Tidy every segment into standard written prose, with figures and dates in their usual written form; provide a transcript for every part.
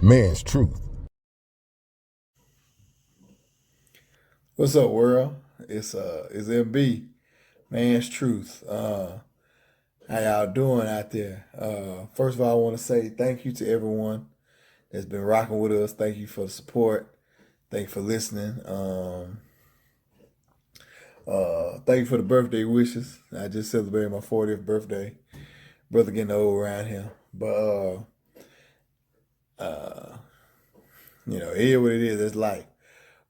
Man's Truth. What's up, world? It's MB, Man's Truth. How y'all doing out there? First of all, I want to say thank you to everyone that's been rocking with us. Thank you for the support. Thank you for listening. Thank you for the birthday wishes. I just celebrated my 40th birthday. Brother getting old around here, but uh, it is what it is. That's life.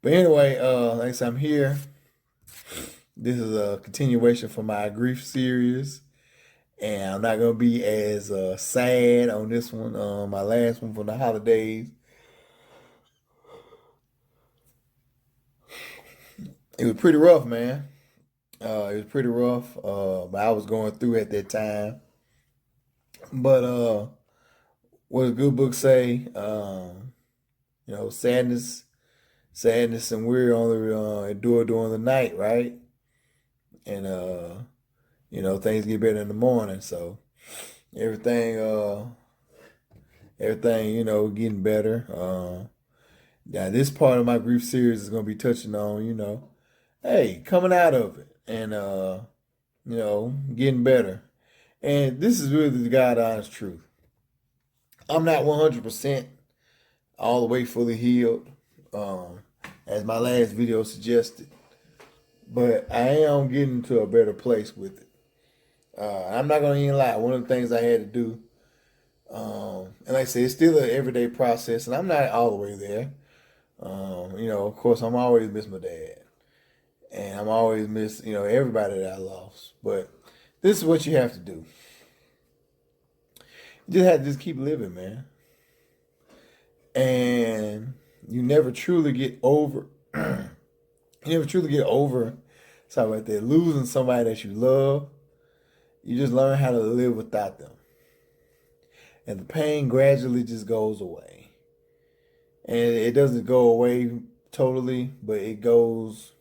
But anyway, like I said, I'm here. This is a continuation from my grief series. And I'm not gonna be as sad on this one. My last one from the holidays, it was pretty rough, man. It was pretty rough. But I was going through at that time. But what does a good book say? Sadness, and we're only endure during the night, right? And things get better in the morning. So everything, uh, everything, getting better. Now, this part of my grief series is going to be touching on, hey, coming out of it and, getting better. And this is really the God honest truth. I'm not 100% all the way fully healed, um, as my last video suggested, but I am getting to a better place with it. I'm not going to even lie. One of the things I had to do, and like I said, it's still an everyday process, and I'm not all the way there. Of course, I'm always miss my dad. And I'm always miss, everybody that I lost. But this is what you have to do. You just have to just keep living, man. And you never truly get over. You never truly get over. Sorry about that. Losing somebody that you love. You just learn how to live without them, and the pain gradually just goes away. And it doesn't go away totally, but it goes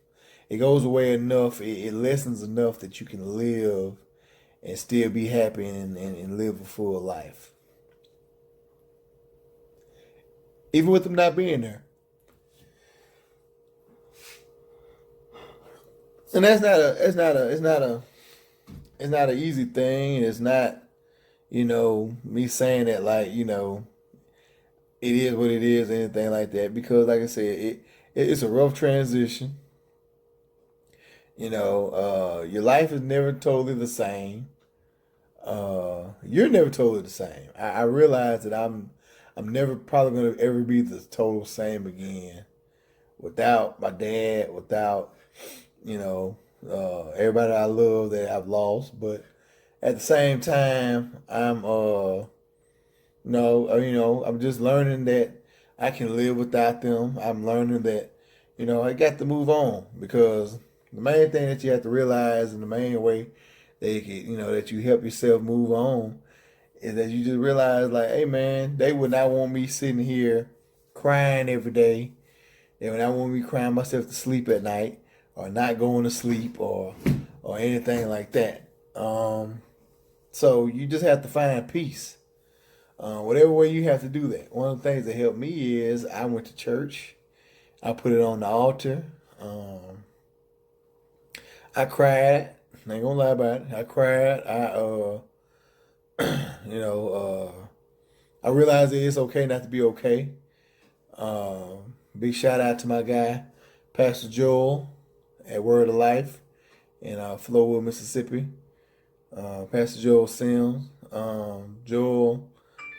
away enough, it lessens enough that you can live and still be happy and live a full life. Even with them not being there. And it's not an easy thing. And it's not, me saying that like, it is what it is, anything like that. Because like I said, it's a rough transition. Your life is never totally the same. You're never totally the same. I realize that I'm never probably gonna ever be the total same again without my dad, without everybody I love that I've lost. But at the same time, I'm no, I'm just learning that I can live without them. I'm learning that I got to move on, because the main thing that you have to realize, and the main way that that you help yourself move on, is that you just realize, like, hey man, they would not want me sitting here crying every day. They would not want me crying myself to sleep at night, or not going to sleep, or anything like that. So you just have to find peace. Whatever way you have to do that. One of the things that helped me is I went to church. I put it on the altar. I cried. I ain't gonna lie about it. I cried. You know, I realized that it's okay not to be okay. Big shout out to my guy, Pastor Joel, at Word of Life in Flowood, Mississippi. Pastor Joel Sims.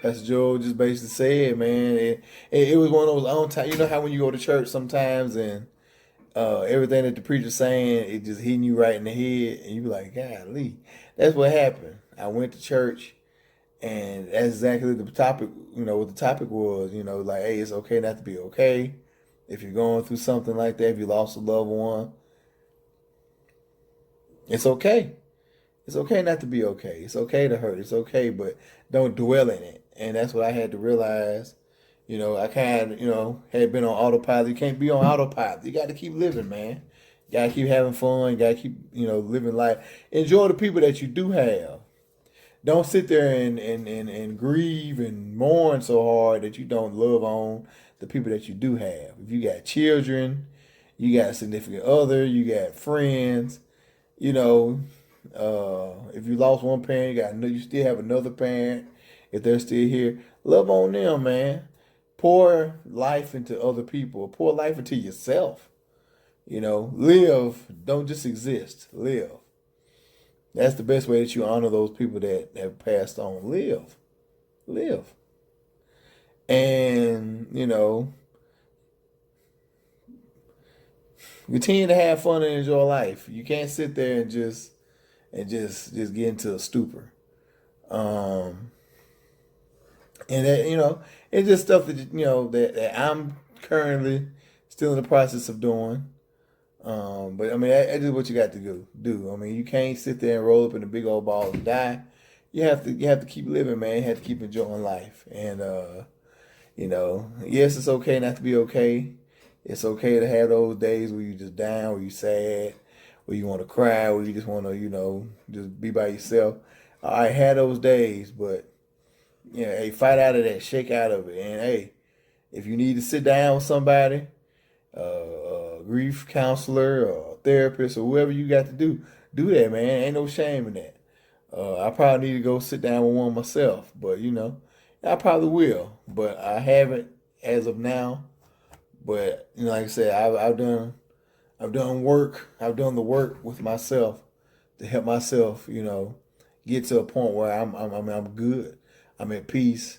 Pastor Joel just basically said, man, it was one of those on time. You know how when you go to church sometimes and everything that the preacher's saying, it just hitting you right in the head, and you be like, golly, that's what happened. I went to church, and that's exactly the topic. What the topic was. Like, hey, it's okay not to be okay. If you're going through something like that, if you lost a loved one, it's okay. It's okay not to be okay. It's okay to hurt. It's okay, but don't dwell in it. And that's what I had to realize. I kind of, had been on autopilot. You can't be on autopilot. You got to keep living, man. You got to keep having fun. You got to keep, living life. Enjoy the people that you do have. don't sit there and grieve and mourn so hard that you don't love on the people that you do have. If you got children, you got a significant other, you got friends, you know, if you lost one parent, you still have another parent. If they're still here, love on them, man. Pour life into other people. Pour life into yourself. Live. Don't just exist. Live. That's the best way that you honor those people that have passed on. Live. Live. And, continue to have fun and enjoy life. You can't sit there and just get into a stupor. And that, it's just stuff that I'm currently still in the process of doing. But I mean, that's just what you got to do. I mean, you can't sit there and roll up in a big old ball and die. You have to keep living, man. You have to keep enjoying life. And yes, it's okay not to be okay. It's okay to have those days where you just down, where you sad, where you want to cry, where you just want to, just be by yourself. I had those days, but hey, fight out of that, shake out of it, and hey, if you need to sit down with somebody, a grief counselor or a therapist or whoever you got to do that, man. Ain't no shame in that. I probably need to go sit down with one myself, but I probably will, but I haven't as of now. But like I said, I've done work. I've done the work with myself to help myself, get to a point where I'm good. I'm at peace,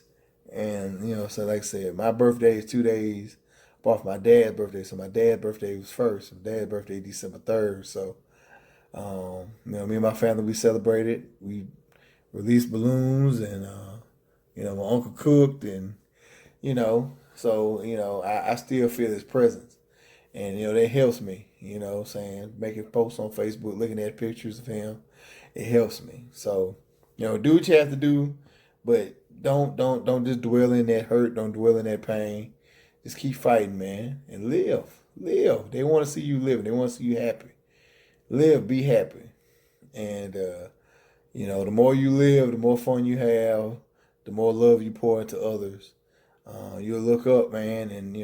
and so like I said, my birthday is 2 days off my dad's birthday. So my dad's birthday was first. My dad's birthday December 3rd. So me and my family, we celebrated. We released balloons, and my uncle cooked, and so I still feel his presence, and that helps me. Saying making posts on Facebook, looking at pictures of him, it helps me. So do what you have to do, but don't just dwell in that hurt. Don't dwell in that pain. Just keep fighting, man, and live. Live. They want to see you living. They want to see you happy. Live, be happy, and the more you live, the more fun you have, the more love you pour into others. You'll look up, man, and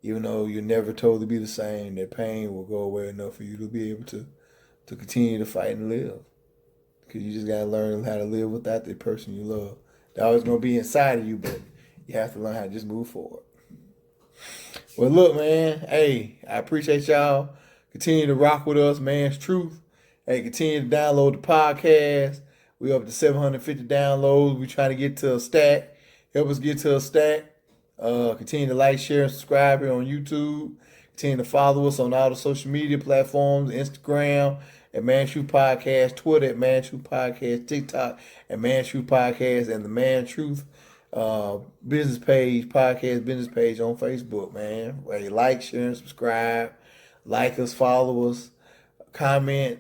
even though you're never told to be the same, that pain will go away enough for you to be able to continue to fight and live. Because you just gotta learn how to live without the person you love. They're always gonna be inside of you, but you have to learn how to just move forward. Well, look, man. Hey, I appreciate y'all. Continue to rock with us, Man's Truth. Hey, continue to download the podcast. We up to 750 downloads. We trying to get to a stack. Help us get to a stack. Continue to like, share, and subscribe here on YouTube. Continue to follow us on all the social media platforms, Instagram at Man Truth Podcast, Twitter at Man Truth Podcast, TikTok at Man Truth Podcast, and the Man Truth business page, podcast business page on Facebook, man. Where you like, share, and subscribe. Like us, follow us, comment,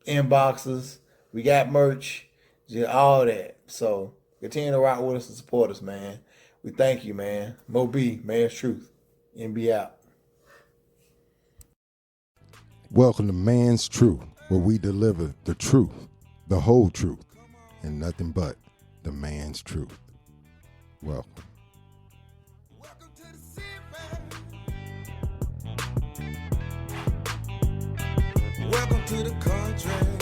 inboxes. We got merch, just all that. So continue to rock with us and support us, man. We thank you, man. Mo B, Man's Truth. MB out. Welcome to Man's Truth, where we deliver the truth, the whole truth, and nothing but the man's truth. Welcome. Welcome to the country.